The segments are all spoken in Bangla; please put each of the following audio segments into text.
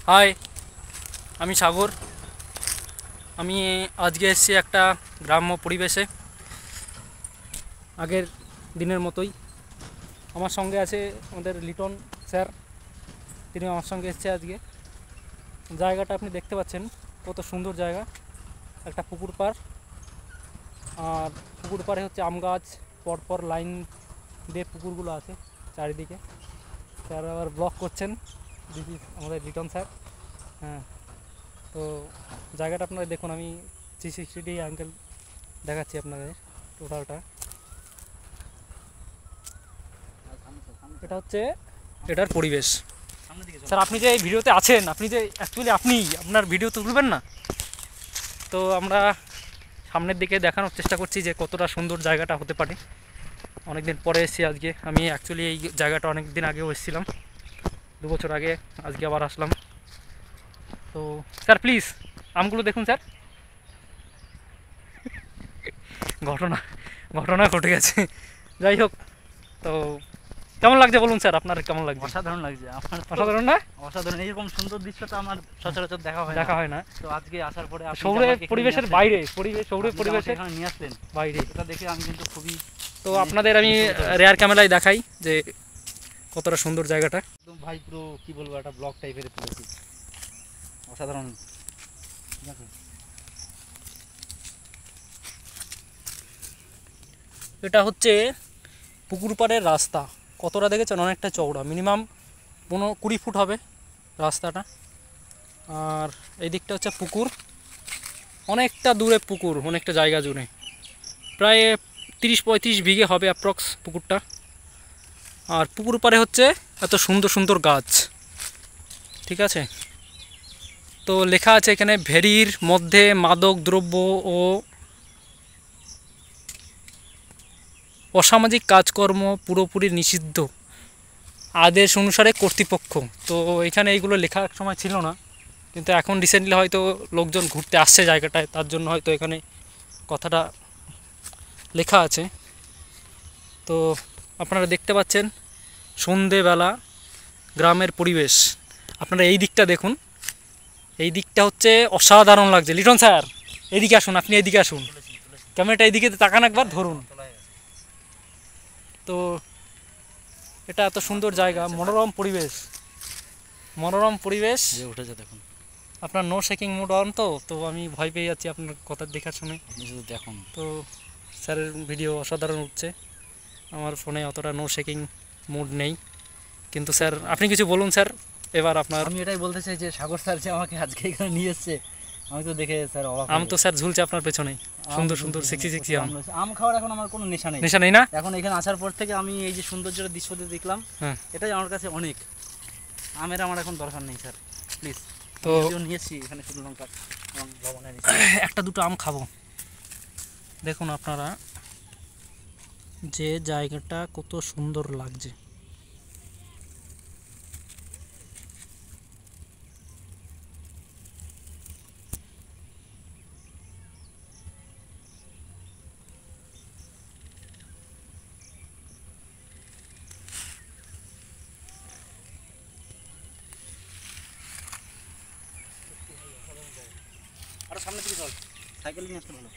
হাই, আমি সাগর। আমি আজকে এসেছি একটা গ্রাম্য পরিবেশে, আগের দিনের মতোই। আমার সঙ্গে আছে আমাদের লিটন স্যার, তিনি আমার সঙ্গে এসেছে আজকে। জায়গাটা আপনি দেখতে পাচ্ছেন, কত সুন্দর জায়গা। একটা পুকুর পাড়, আর পুকুর পাড়ে হচ্ছে আম গাছ, পরপর লাইন দিয়ে পুকুরগুলো আছে চারিদিকে। স্যার আবার ব্লগ করছেন, দিদি আমাদের লিটন স্যার। হ্যাঁ, তো জায়গাটা আপনারা দেখুন, আমি 360 অ্যাঙ্গেল দেখাচ্ছি আপনাদের টোটালটা। এটা হচ্ছে এটার পরিবেশ। স্যার, আপনি যে এই ভিডিওতে আছেন, আপনি যে অ্যাকচুয়ালি আপনার ভিডিও তো তুলবেন না, তো আমরা সামনের দিকে দেখানোর চেষ্টা করছি যে কতটা সুন্দর জায়গাটা হতে পারে। অনেকদিন পরে এসেছি আজকে। আমি অ্যাকচুয়ালি এই জায়গাটা অনেক দিন আগেও এসেছিলাম, 2 বছর আগে। আজকে আবার আসলাম। তো স্যার প্লিজ আমগুলো দেখুন স্যার। ঘটনা ঘটনা ঘটে গেছে, যাই হোক। তো কেমন লাগছে বলুন স্যার, আপনার কেমন লাগছে? অসাধারণ লাগছে আমার। অসাধারণ না? অসাধারণ, এরকম সুন্দর দৃশ্যটা আমার সচরাচর দেখা হয় না। তো আজকে আসার পরে আপনি শহুরে আমাকে এখানে পরিবেশের নিয়ে আসলেন। বাইরে, শহুরে আপনি পরিবেশের আমাকে এখানে নিয়ে আসলেন, বাইরে। এটা দেখে আমি কিন্তু খুবই তো আপনাদের আমি রেয়ার ক্যামেরায় দেখাই যে কতটা সুন্দর জায়গাটা। একদম ভাই পুরো কি বলবো, একটা ব্লগ টাইপের তুলেছি। অসাধারণ। ঠিক আছে, এটা হচ্ছে পুকুর পাড়ের রাস্তা। কতটা দেখেছেন? অনেকটা চওড়া, মিনিমাম 15-20 ফুট হবে রাস্তাটা। আর এই দিকটা হচ্ছে পুকুর, অনেকটা দূরে পুকুর, অনেকটা জায়গা জুড়ে, প্রায় 30-35 বিঘে হবে অ্যাপ্রক্স পুকুরটা। আর পুকুর পাড়ে হচ্ছে এত সুন্দর সুন্দর গাছ, ঠিক আছে। তো লেখা আছে এখানে, ভেরির মধ্যে মাদক দ্রব্য ও অসামাজিক কাজকর্ম পুরোপুরি নিষিদ্ধ, আদেশ অনুসারে কর্তৃপক্ষ। তো এখানে এইগুলো লেখা এক সময় ছিল না, কিন্তু এখন রিসেন্টলি হয়তো লোকজন ঘুরতে আসছে জায়গাটায়, তার জন্য হয়তো এখানে কথাটা লেখা আছে। তো আপনারা দেখতে পাচ্ছেন সন্ধেবেলা গ্রামের পরিবেশ। আপনারা এই দিকটা দেখুন, এই দিকটা হচ্ছে অসাধারণ লাগছে। লিটন স্যার এদিকে আসুন, আপনি এদিকে আসুন, ক্যামেরাটা এইদিকে তাকান, একবার ধরুন। তো এটা এত সুন্দর জায়গা, মনোরম পরিবেশ, মনোরম পরিবেশ। উঠেছে দেখুন। আপনার নো শেকিং মুড অন, তো আমি ভয় পেয়ে যাচ্ছি আপনার কথা দেখা শুনে। আপনি শুধু দেখুন। তো স্যারের ভিডিও অসাধারণ উঠছে, আমার ফোনে অতটা নো শেকিং মুড নেই। কিন্তু স্যার আপনি কিছু বলুন স্যার এবার আপনার। আমি এটাই বলতে চাই যে সাগর স্যার যে আমাকে আজকে এখানে নিয়ে এসছে, আমি তো দেখে স্যার অবাক। আম তো স্যার ঝুলছে আপনার পেছনে, সুন্দর সুন্দর সিক্সি আম। আম খাওয়ার এখন আমার কোনো নেশা নেই। নেশা নেই না? এখন এখানে আসার পর থেকে আমি এই যে সৌন্দর্যের দৃশ্যটা দেখলাম, হ্যাঁ, এটাই আমার কাছে অনেক। আমের আমার এখন দরকার নেই স্যার, প্লিজ। তো নিয়েছি এখানে শুকনো লঙ্কা এবং লবণ এনেছি। একটা দুটো আম খাবো। দেখুন আপনারা যে জায়গাটা কত সুন্দর লাগছে। আরো সামনে দিকে চল, সাইকেল নিয়ে আসতে ভালো।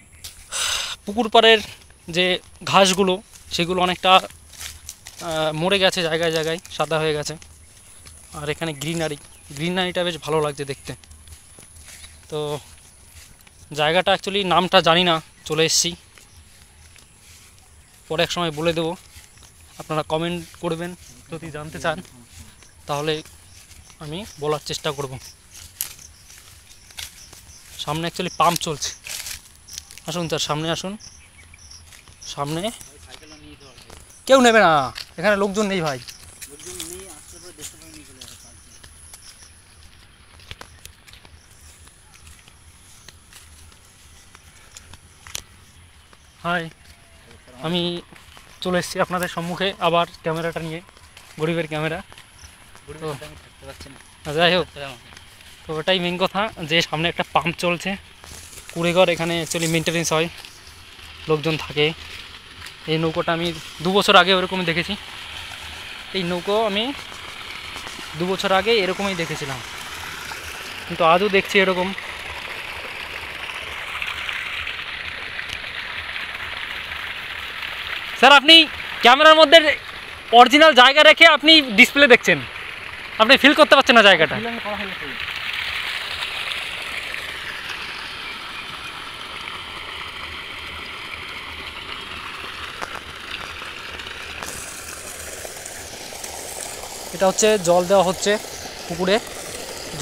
পুকুর পাড়ের যে ঘাসগুলো, সেগুলো অনেকটা মরে গেছে, জায়গায় জায়গায় সাদা হয়ে গেছে। আর এখানে গ্রিনারিটা বেশ ভালো লাগছে দেখতে। তো জায়গাটা অ্যাকচুয়ালি নামটা জানি না, চলে এসেছি, পরে এক সময় বলে দেবো। আপনারা কমেন্ট করবেন যদি জানতে চান, তাহলে আমি বলার চেষ্টা করব। সামনে অ্যাকচুয়ালি পাম্প চলছে। আসুন স্যার, সামনে আসুন। সামনে কেউ নেবে না, এখানে লোকজন নেই ভাই। হাই, আমি চলে এসেছি আপনাদের সম্মুখে আবার ক্যামেরাটা নিয়ে, গরিবের ক্যামেরা। যাই হোক, তো ওটাই মেন কথা যে সামনে একটা পাম্প চলছে, কুড়েঘর। এখানে অ্যাকচুয়ালি মেনটেনেন্স হয়, লোকজন থাকে। এই নৌকোটা আমি 2 বছর আগে ওরকমই দেখেছি। এই নৌকো আমি 2 বছর আগে এরকমই দেখেছিলাম। কিন্তু আজও দেখছি এরকম। স্যার আপনি ক্যামেরার মধ্যে অরিজিনাল জায়গা রেখে আপনি ডিসপ্লে দেখছেন, আপনি ফিল করতে পারছেন না জায়গাটা। এটা হচ্ছে জল দেওয়া হচ্ছে পুকুরে,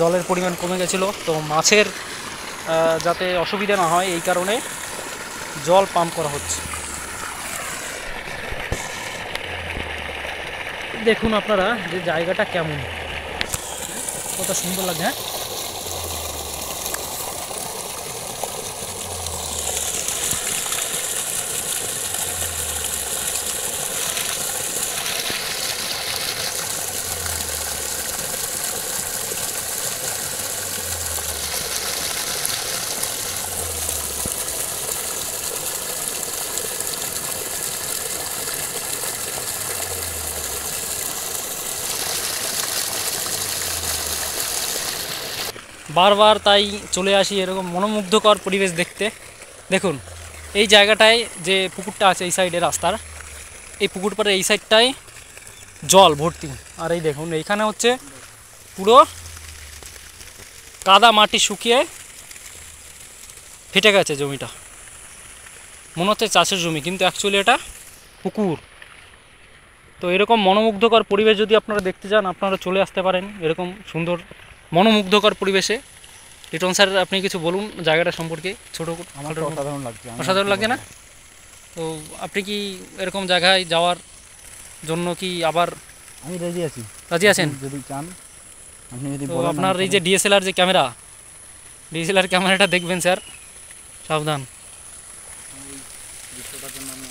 জলের পরিমাণ কমে গেছিলো, তো মাছের যাতে অসুবিধা না হয় এই কারণে জল পাম্প করা হচ্ছে। দেখুন আপনারা যে জায়গাটা কেমন, কত সুন্দর লাগে। হ্যাঁ, বারবার তাই চলে আসি এরকম মনোমুগ্ধকর পরিবেশ দেখতে। দেখুন এই জায়গাটায় যে পুকুরটা আছে এই সাইডে রাস্তার, এই পুকুর পাড়ে এই সাইডটায় জল ভর্তি, আর এই দেখুন এইখানে হচ্ছে পুরো কাদা মাটি শুকিয়ে ফেটে গেছে জমিটা, মনে হচ্ছে চাষের জমি, কিন্তু অ্যাকচুয়ালি এটা পুকুর। তো এরকম মনোমুগ্ধকর পরিবেশ যদি আপনারা দেখতে চান, আপনারা চলে আসতে পারেন এরকম সুন্দর মনোমুগ্ধকর পরিবেশে। লিটন স্যার আপনি কিছু বলুন জায়গাটা সম্পর্কে। ছোটো আমার তো অসাধারণ লাগছে। অসাধারণ লাগে না? তো আপনি কি এরকম জায়গায় যাওয়ার জন্য কি আবার আমি রাজি আছি। রাজি আছেন? যদি চান আপনি যদি তো বলেন। আপনার এই যে ডিএসএলআর যে ক্যামেরা, ডিএসএলআর ক্যামেরাটা দেখবেন স্যার, সাবধান। দৃশ্যটার জন্য আমি